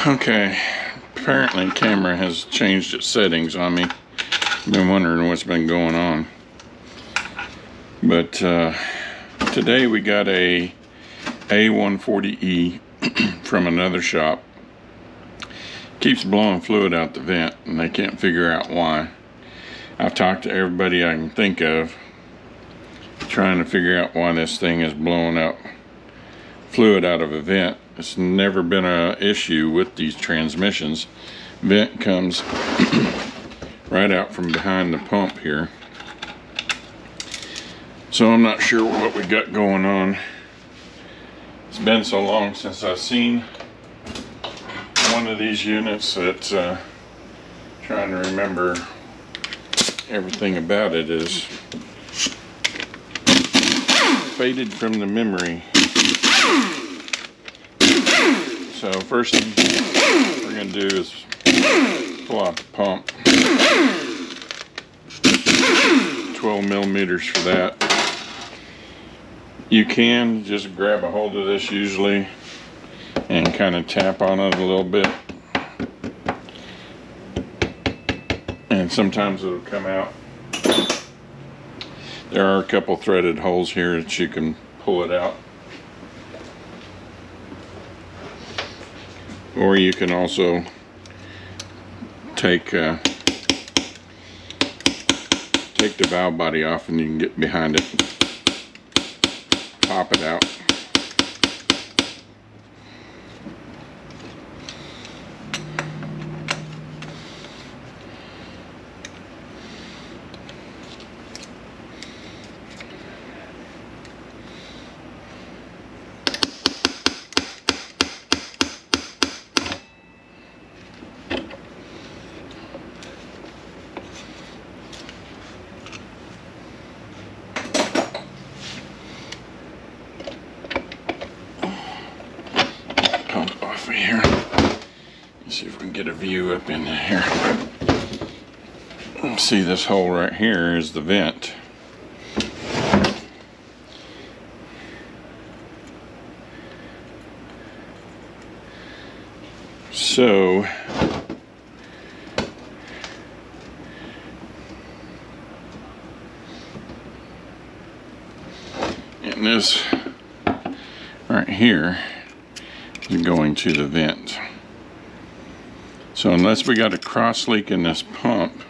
Okay, apparently the camera has changed its settings on me. Been wondering what's been going on. But today we got a A140E from another shop. Keeps blowing fluid out the vent and they can't figure out why. I've talked to everybody I can think of trying to figure out why this thing is blowing out fluid out of a vent. It's never been an issue with these transmissions. Vent comes right out from behind the pump here. So I'm not sure what we got going on. It's been so long since I've seen one of these units that trying to remember everything about it is faded from the memory. So first thing we're going to do is pull out the pump. 12 millimeters for that. You can just grab a hold of this usually and kind of tap on it a little bit. And sometimes it'll come out. There are a couple threaded holes here that you can pull it out. Or you can also take the valve body off and you can get behind it, pop it out. Here. Let's see if we can get a view up in here. See, this hole right here is the vent. So and this right here going to the vent. So unless we got a cross leak in this pump,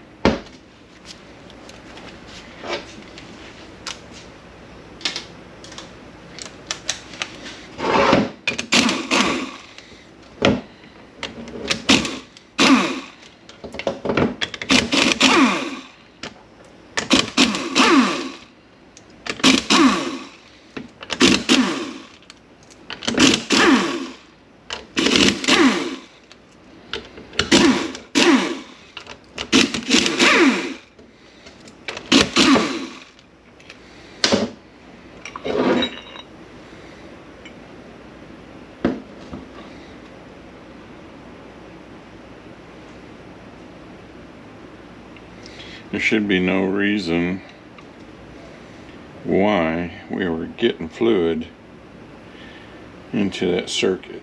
there should be no reason why we were getting fluid into that circuit.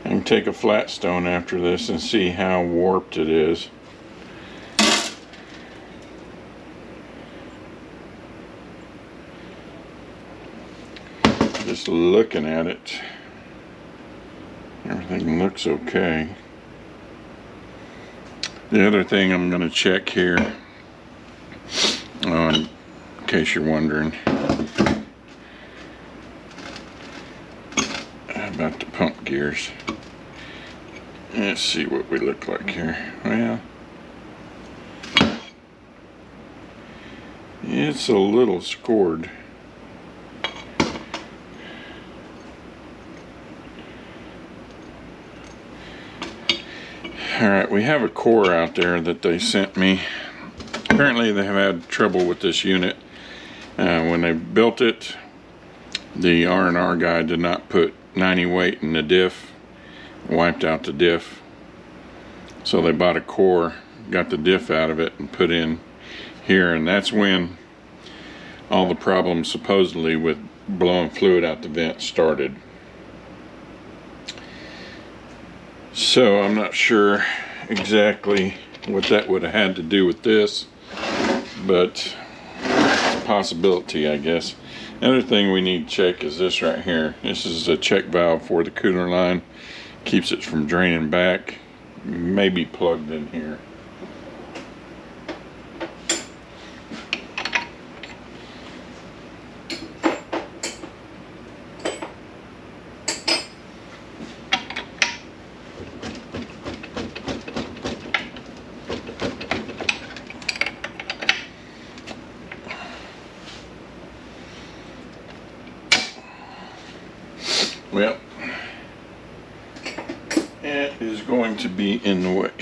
I can take a flat stone after this and see how warped it is. Just looking at it, everything looks okay. The other thing I'm going to check here, in case you're wondering, about the pump gears. Let's see what we look like here. Well, it's a little scored. Alright, we have a core out there that they sent me. Apparently they have had trouble with this unit. When they built it, the R&R guy did not put 90 weight in the diff, wiped out the diff. So they bought a core, got the diff out of it and put in here, and that's when all the problems supposedly with blowing fluid out the vent started. So I'm not sure exactly what that would have had to do with this, but it's a possibility, I guess. Another thing we need to check is this right here. This is a check valve for the cooler line. Keeps it from draining back. Maybe plugged in here. Well, it is going to be in the way.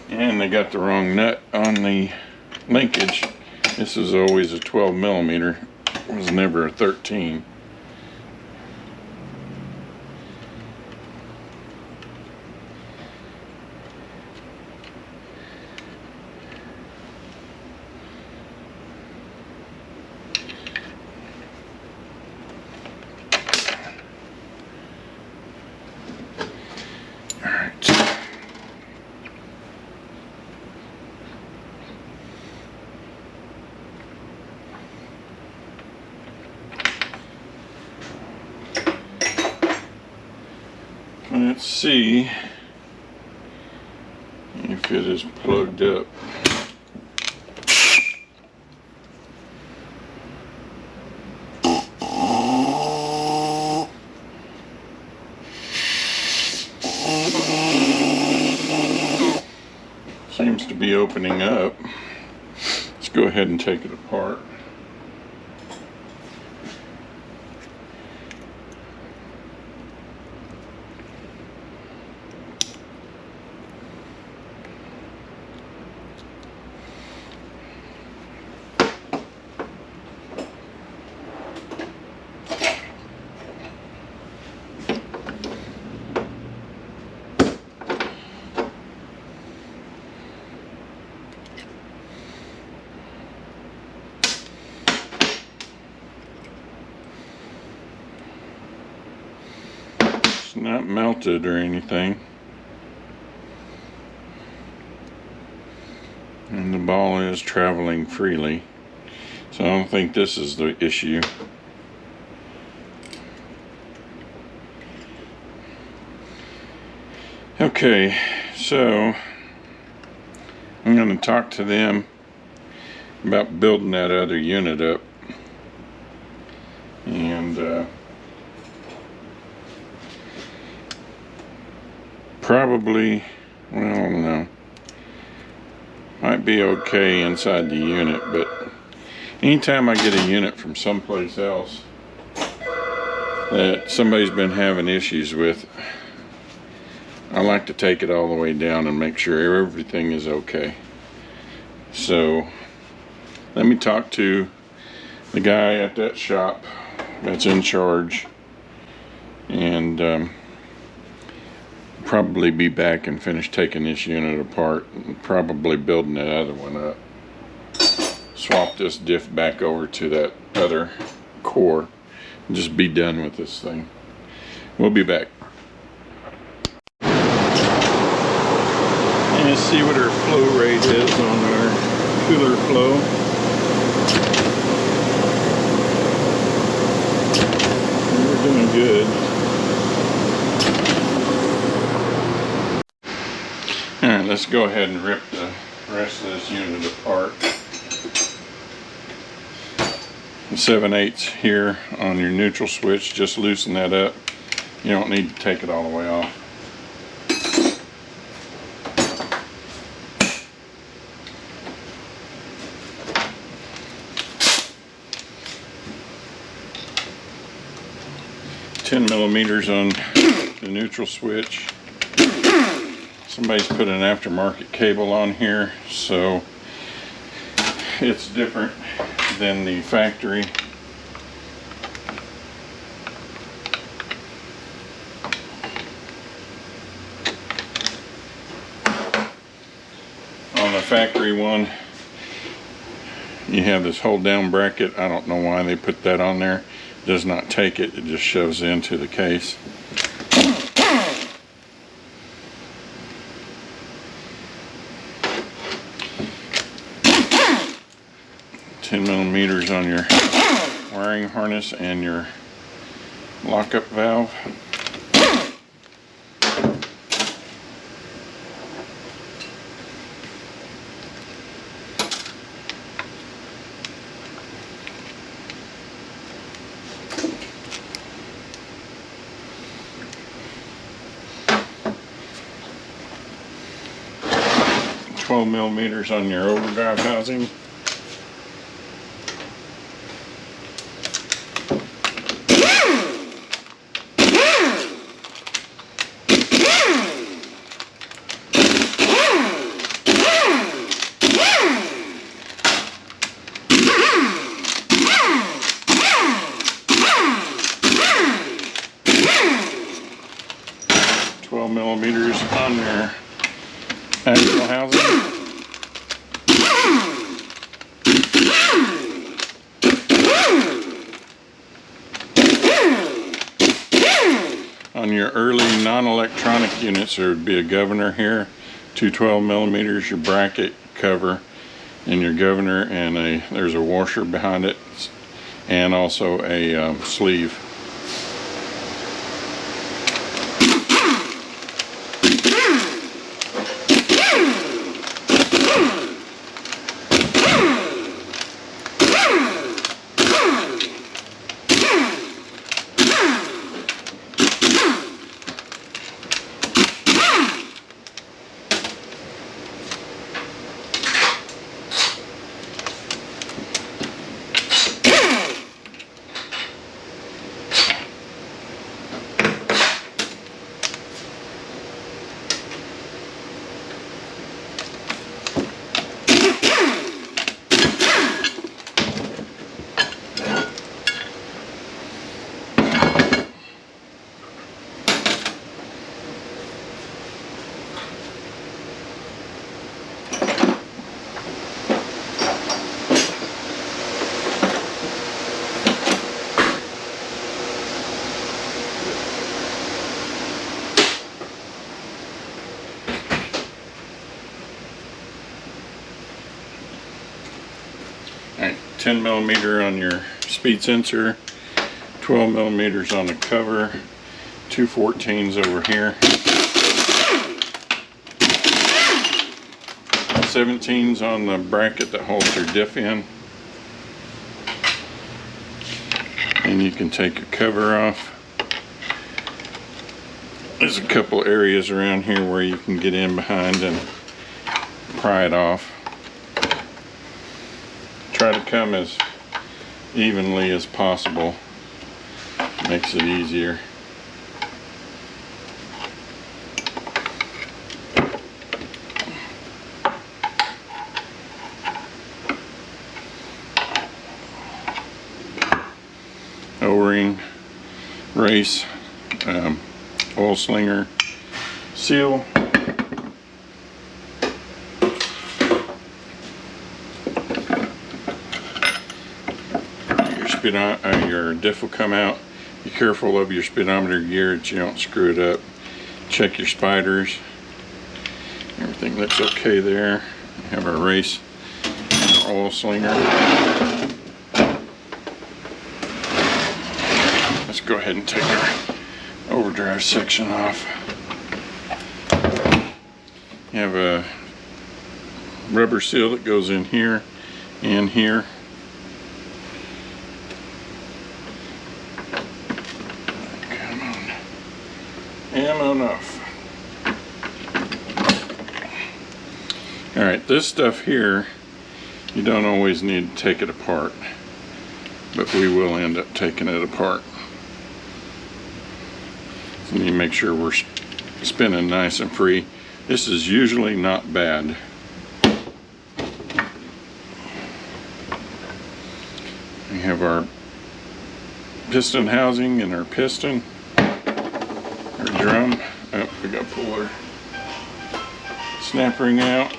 And they got the wrong nut on the linkage. This is always a 12 millimeter. It was never a 13. Let's see if it is plugged up. Seems to be opening up. Let's go ahead and take it apart. Not melted or anything, and the ball is traveling freely, so I don't think this is the issue. Okay, so I'm going to talk to them about building that other unit up, and probably, well, I don't know, might be okay inside the unit, but anytime I get a unit from someplace else that somebody's been having issues with, I like to take it all the way down and make sure everything is okay. So let me talk to the guy at that shop that's in charge, and probably be back and finish taking this unit apart and probably building that other one up. Swap this diff back over to that other core and just be done with this thing. We'll be back. And let's see what our flow rate is on our cooler flow. We're doing good. Alright, let's go ahead and rip the rest of this unit apart. 7/8 here on your neutral switch, just loosen that up. You don't need to take it all the way off. $10mm on the neutral switch. Somebody's put an aftermarket cable on here, so it's different than the factory. on a factory one, you have this hold down bracket. I don't know why they put that on there. It does not take it, it just shoves into the case. $10mm on your wiring harness and your lockup valve. $12mm on your overdrive housing. $12mm on your axle housing. On your early non-electronic units, there would be a governor here, two 12mm, your bracket cover, and your governor, and there's a washer behind it, and also a sleeve. Alright, 10mm on your speed sensor, 12mm on the cover, two 14s over here, 17s on the bracket that holds your diff in, and you can take your cover off. There's a couple areas around here where you can get in behind and pry it off. Try to come as evenly as possible. Makes it easier. O-ring, race, oil slinger, seal. Your diff will come out. Be careful of your speedometer gear that you don't screw it up. Check your spiders. Everything looks okay there. We have our race, our oil slinger. Let's go ahead and take our overdrive section off. You have a rubber seal that goes in here and here. Ammo enough. Alright, this stuff here, you don't always need to take it apart, but we will end up taking it apart. So you make sure we're spinning nice and free. This is usually not bad. We have our piston housing and our piston. Drum. Oh, we got to pull our snap ring out.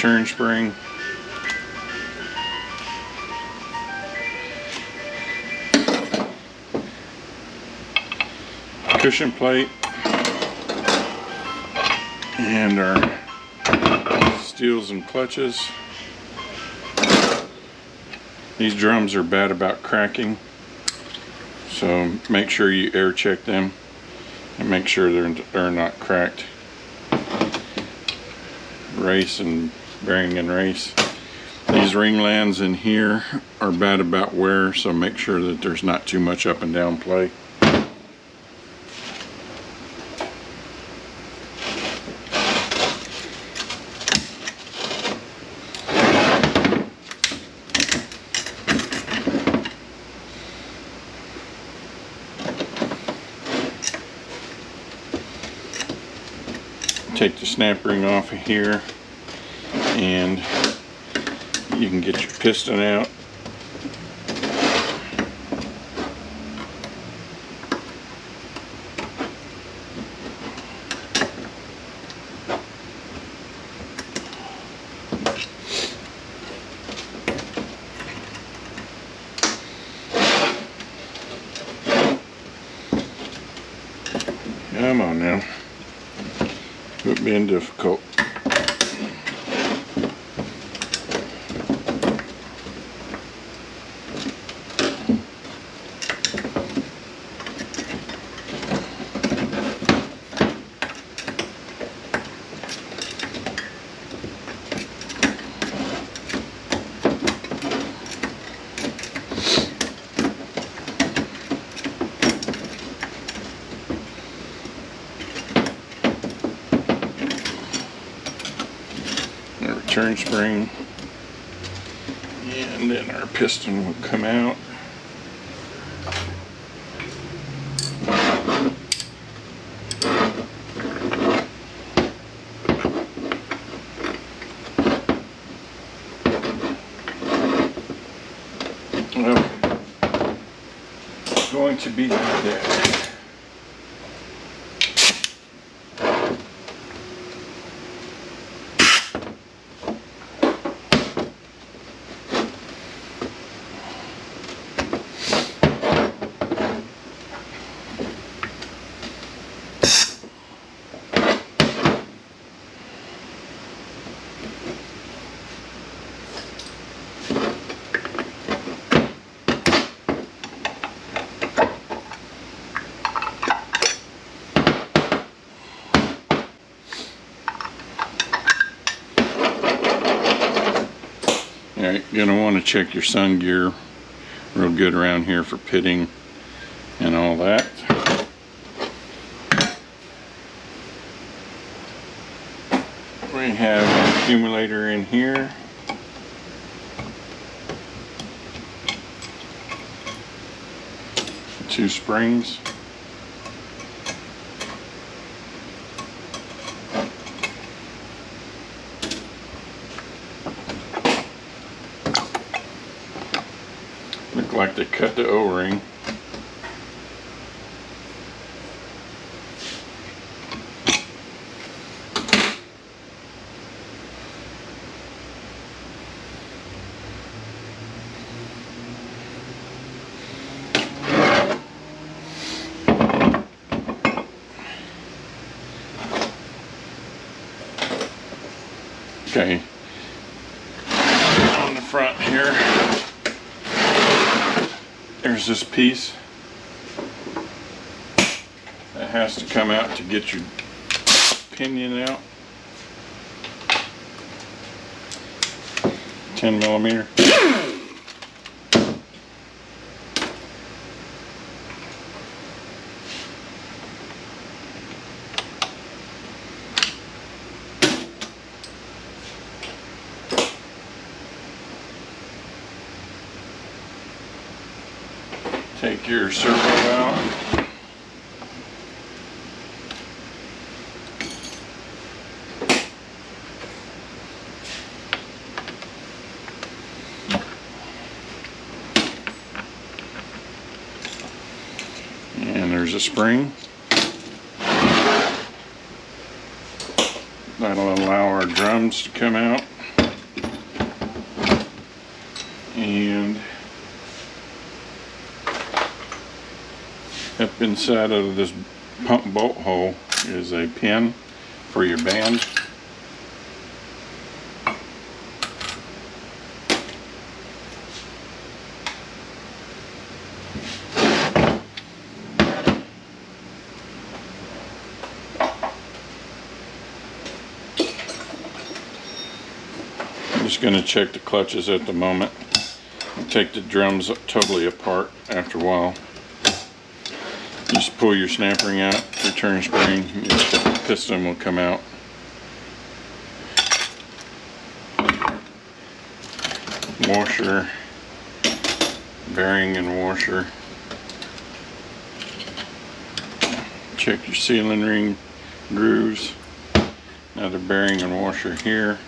return spring, cushion plate, and our steels and clutches. These drums are bad about cracking, so make sure you air check them and make sure they're not cracked. Race and bearing and race. These ring lands in here are bad about wear, so make sure that there's not too much up and down play. Take the snap ring off of here, and you can get your piston out. Come on now. Quit being difficult. Return spring, and then our piston will come out. Well, it's going to be like that. Alright, you're going to want to check your sun gear real good around here for pitting and all that. We have an accumulator in here. Two springs. Look like they cut the O-ring. Okay, on the front here, there's this piece that has to come out to get your pinion out. 10 millimeter. Take your servo out. And there's a spring. That'll allow our drums to come out. And up inside of this pump bolt hole is a pin for your band. I'm just going to check the clutches at the moment and take the drums totally apart after a while. Just pull your snap ring out, return spring, your piston will come out. Washer, bearing and washer. Check your sealing ring grooves. Another bearing and washer here.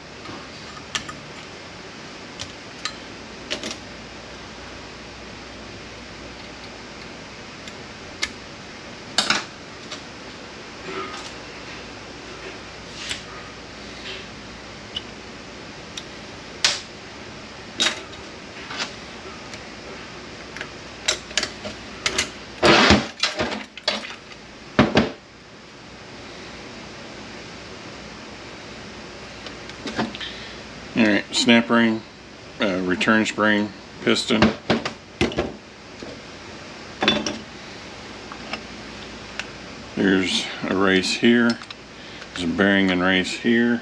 Alright, snap ring, return spring, piston. There's a race here. There's a bearing and race here.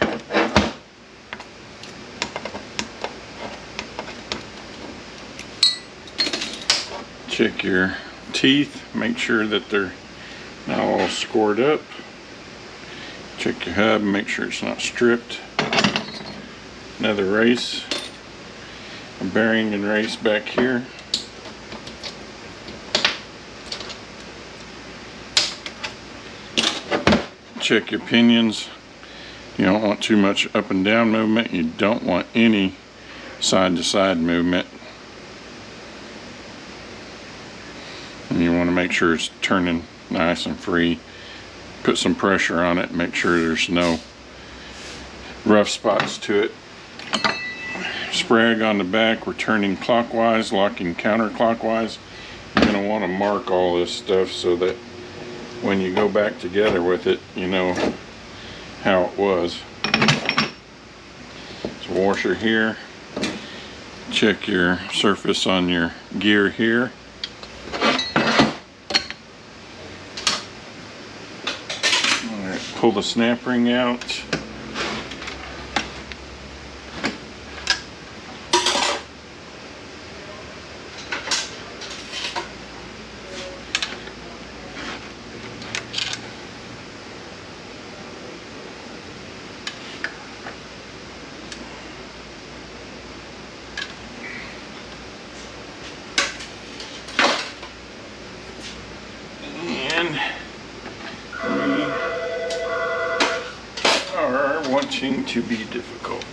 Check your teeth, make sure that they're not all scored up. Check your hub, make sure it's not stripped. Another race, a bearing and race back here. Check your pinions. You don't want too much up and down movement. You don't want any side to side movement. And you want to make sure it's turning nice and free. Put some pressure on it, make sure there's no rough spots to it. Sprag on the back, we're turning clockwise, locking counterclockwise. You're going to want to mark all this stuff so that when you go back together with it, you know how it was. There's a washer here. Check your surface on your gear here. Alright, pull the snap ring out. Wanting to be difficult.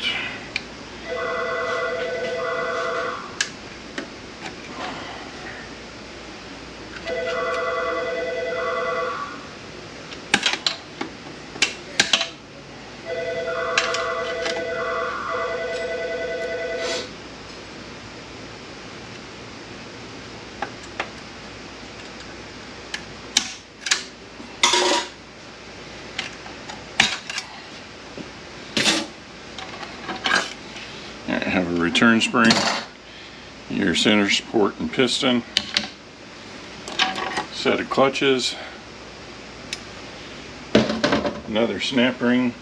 Have a return spring, your center support and piston, set of clutches, another snap ring,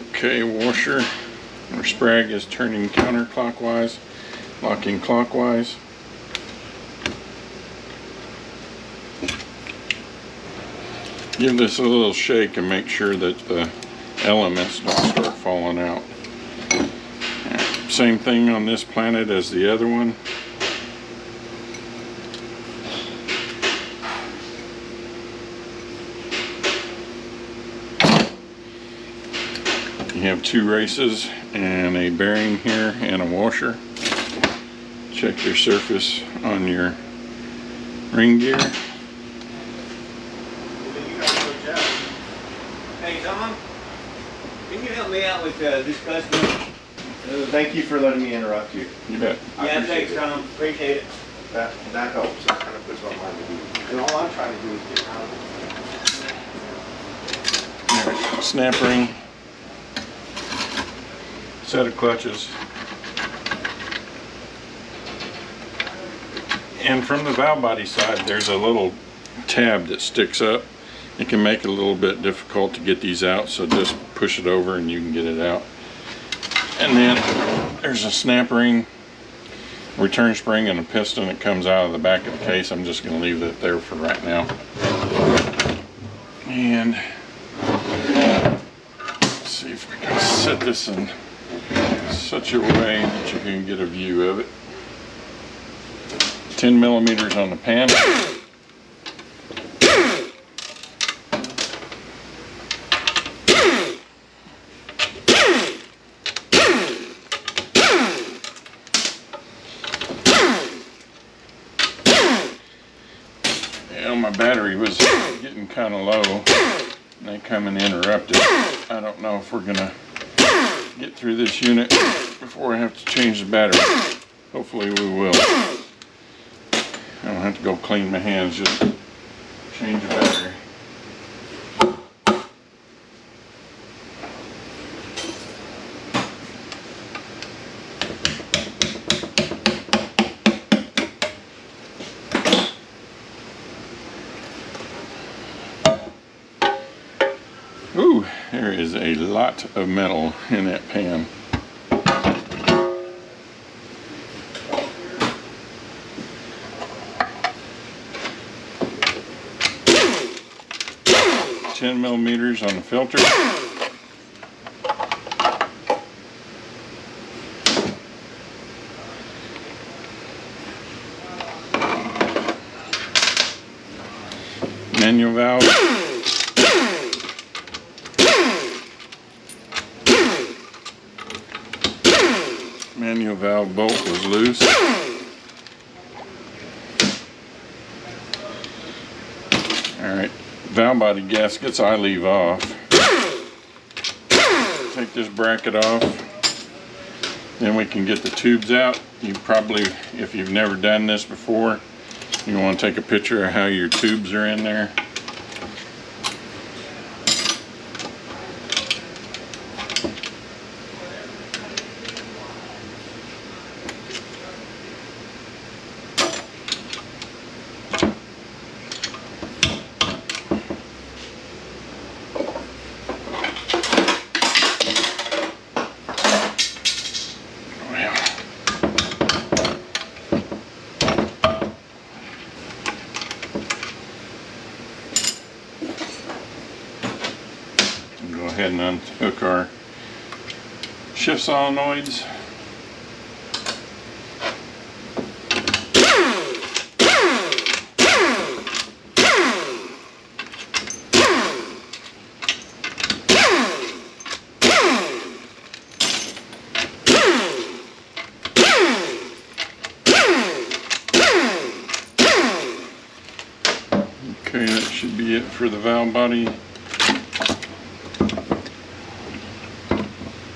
okay, washer. Our sprag is turning counterclockwise, locking clockwise. Give this a little shake and make sure that the elements don't start falling out. Same thing on this planet as the other one. You have two races and a bearing here and a washer. check your surface on your ring gear. Hey Tom, can you help me out with this customer? Thank you for letting me interrupt you. You bet. Yeah, thanks Tom, appreciate it. That helps. That kind of puts my mind at ease. And all I'm trying to do is get out of There, snap ring, set of clutches, and from the valve body side there's a little tab that sticks up. It can make it a little bit difficult to get these out, so just push it over and you can get it out. And then there's a snap ring, return spring, and a piston that comes out of the back of the case. I'm just going to leave that there for right now. And let's see if we can set this in such a way that you can get a view of it. 10 millimeters on the pan. My battery was getting kind of low and they come and interrupt it. I don't know if we're gonna get through this unit before I have to change the battery. Hopefully we will. I don't have to go clean my hands, just change the battery. Ooh, there is a lot of metal in that pan. $10 millimeters on the filter. Manual valve. Manual valve bolt was loose. Alright, valve body gaskets I leave off. Take this bracket off. Then we can get the tubes out. You probably, if you've never done this before, you want to take a picture of how your tubes are in there. Go ahead and unhook our shift solenoids. Okay, that should be it for the valve body.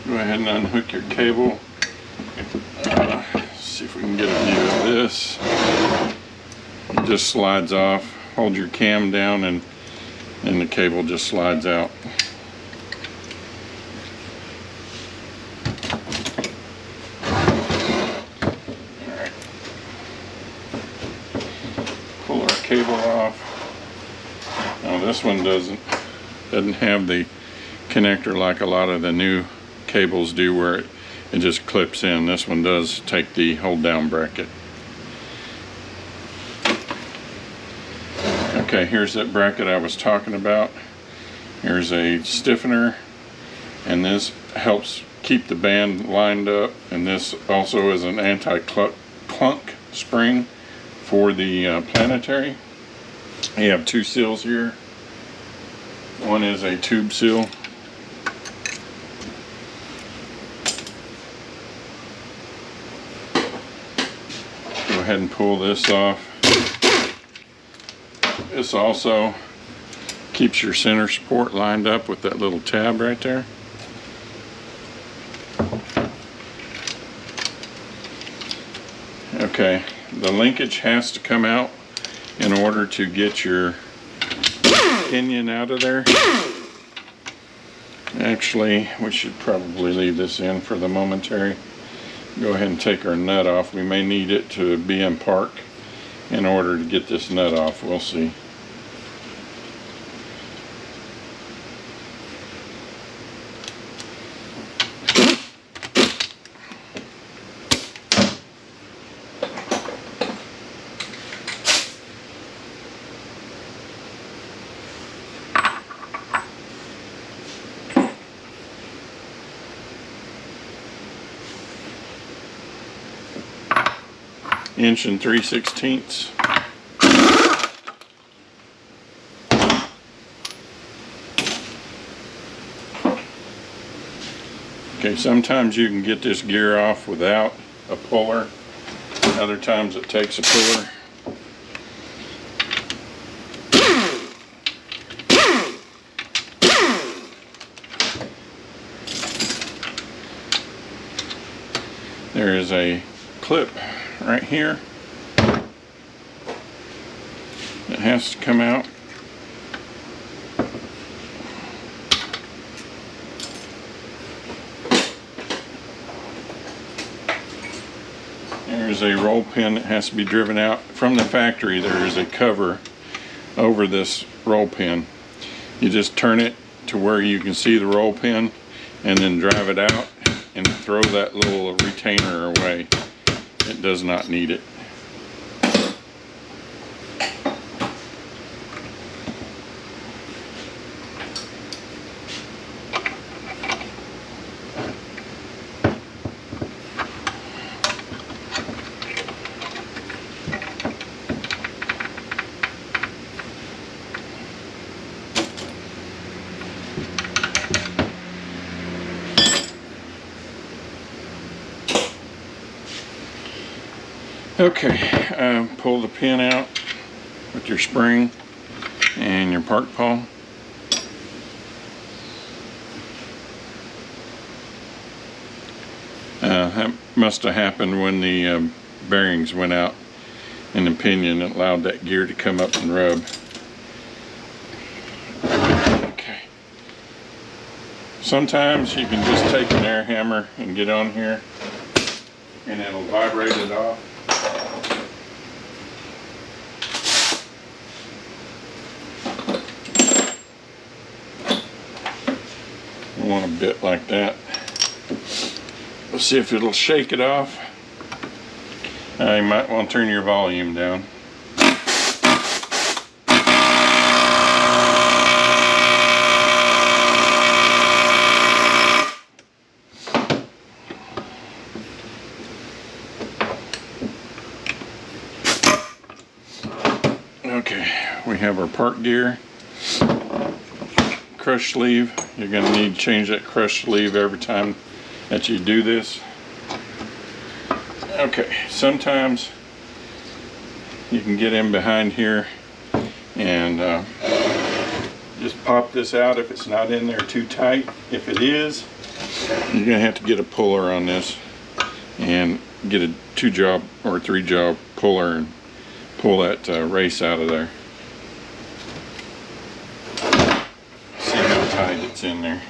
Go ahead and unhook your cable. See if we can get a view of this. It just slides off. Hold your cam down and the cable just slides out. Alright. Pull our cable off. Now this one doesn't have the connector like a lot of the new cables do, where it just clips in. This one does take the hold down bracket. Okay, here's that bracket I was talking about. Here's a stiffener, and this helps keep the band lined up, and this also is an anti-clunk spring for the planetary. You have two seals here. One is a tube seal. ahead and pull this off. This also keeps your center support lined up with that little tab right there. Okay, the linkage has to come out in order to get your pinion out of there. Actually, we should probably leave this in for the momentary. Go ahead and take our nut off. We may need it to be in park in order to get this nut off. We'll see. Inch and 3/16. Okay, sometimes you can get this gear off without a puller. Other times it takes a puller. There is a clip right here. It has to come out. There's a roll pin that has to be driven out. From the factory, there is a cover over this roll pin. You just turn it to where you can see the roll pin and then drive it out and throw that little retainer away. It does not need it. Okay, pull the pin out with your spring and your park pawl. That must have happened when the bearings went out in the pinion. It allowed that gear to come up and rub. Okay. Sometimes you can just take an air hammer and get on here and it'll vibrate it off. Want a bit like that. We'll see if it'll shake it off. You might want to turn your volume down. Okay, we have our park gear. Crush sleeve. You're going to need to change that crush sleeve every time that you do this. Okay, sometimes you can get in behind here and just pop this out if it's not in there too tight. If it is, you're going to have to get a puller on this and get a 2-jaw or 3-jaw puller and pull that race out of there. It's in there.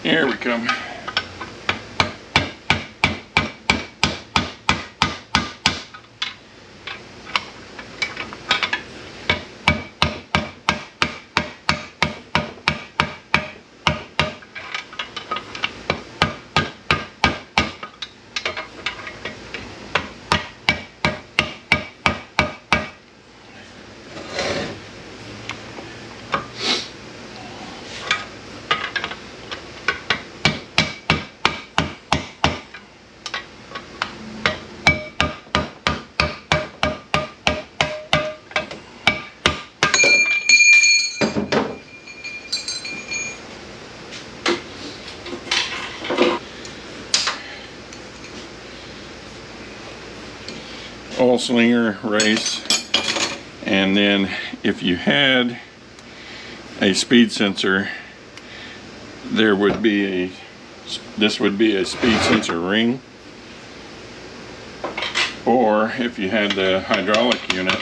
Here we come. oil slinger race, and then if you had a speed sensor, there would be this would be a speed sensor ring, or if you had the hydraulic unit,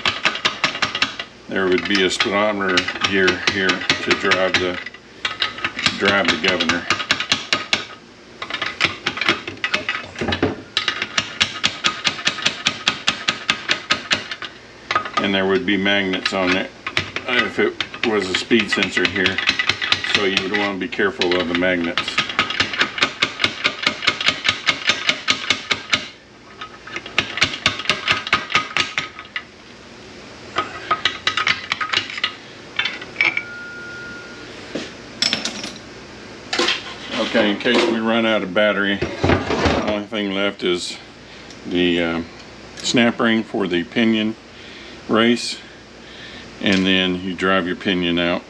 there would be a speedometer gear here to drive the governor. And there would be magnets on it if it was a speed sensor here, so you would want to be careful of the magnets. Okay, in case we run out of battery, the only thing left is the snap ring for the pinion race, and then you drive your pinion out.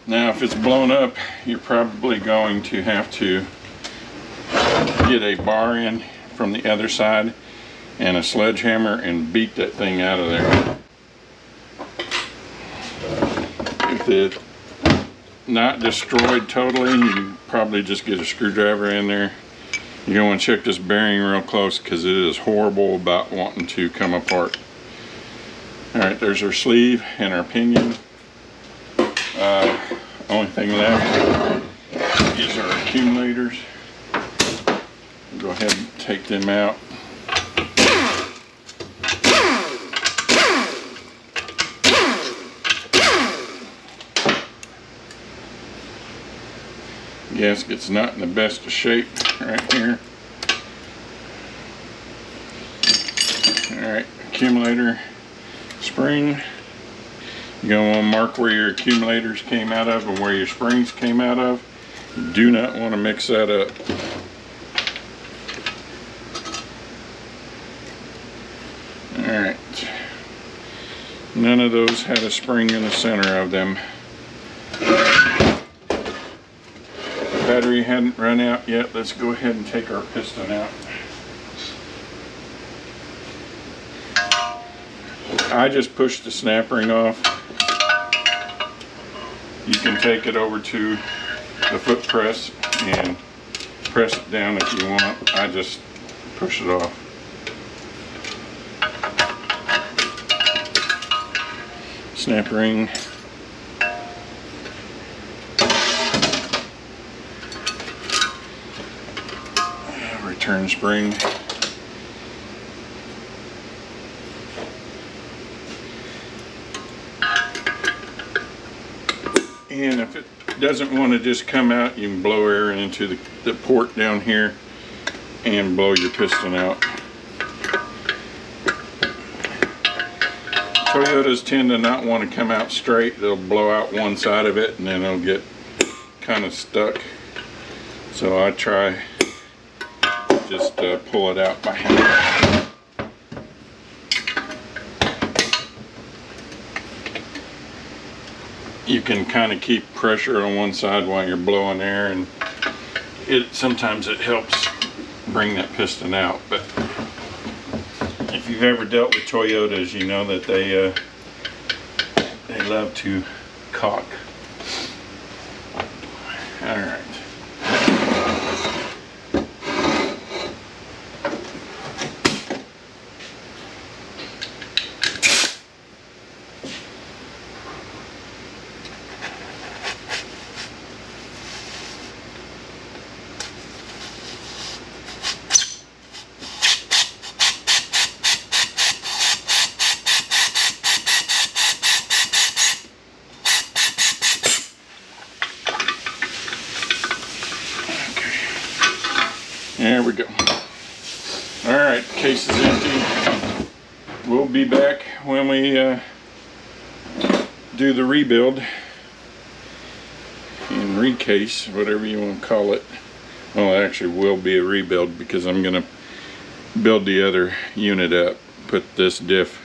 Now if it's blown up, you're probably going to have to get a bar in from the other side and a sledgehammer and beat that thing out of there. If it's not destroyed totally, you can probably just get a screwdriver in there. You're going to want to check this bearing real close because it is horrible about wanting to come apart. Alright, there's our sleeve and our pinion. Only thing left is our accumulators. Go ahead and take them out. Gasket's not in the best of shape right here. Alright, accumulator spring. You're going to want to mark where your accumulators came out of and where your springs came out of. You do not want to mix that up. Alright. None of those had a spring in the center of them. The battery hadn't run out yet. Let's go ahead and take our piston out. I just pushed the snap ring off. You can take it over to the foot press and press it down if you want. I just push it off. Snap ring. Return spring. And if it doesn't want to just come out, you can blow air into the port down here and blow your piston out. Toyotas tend to not want to come out straight. They'll blow out one side of it and then it'll get kind of stuck. So I try just pull it out by hand. You can kind of keep pressure on one side while you're blowing air, and sometimes it helps bring that piston out. But if you've ever dealt with Toyotas, you know that they love to cock. There we go. All right, case is empty. We'll be back when we do the rebuild and recase, whatever you want to call it. Well, it actually will be a rebuild because I'm going to build the other unit up, put this diff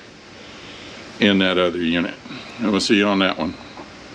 in that other unit. And we'll see you on that one.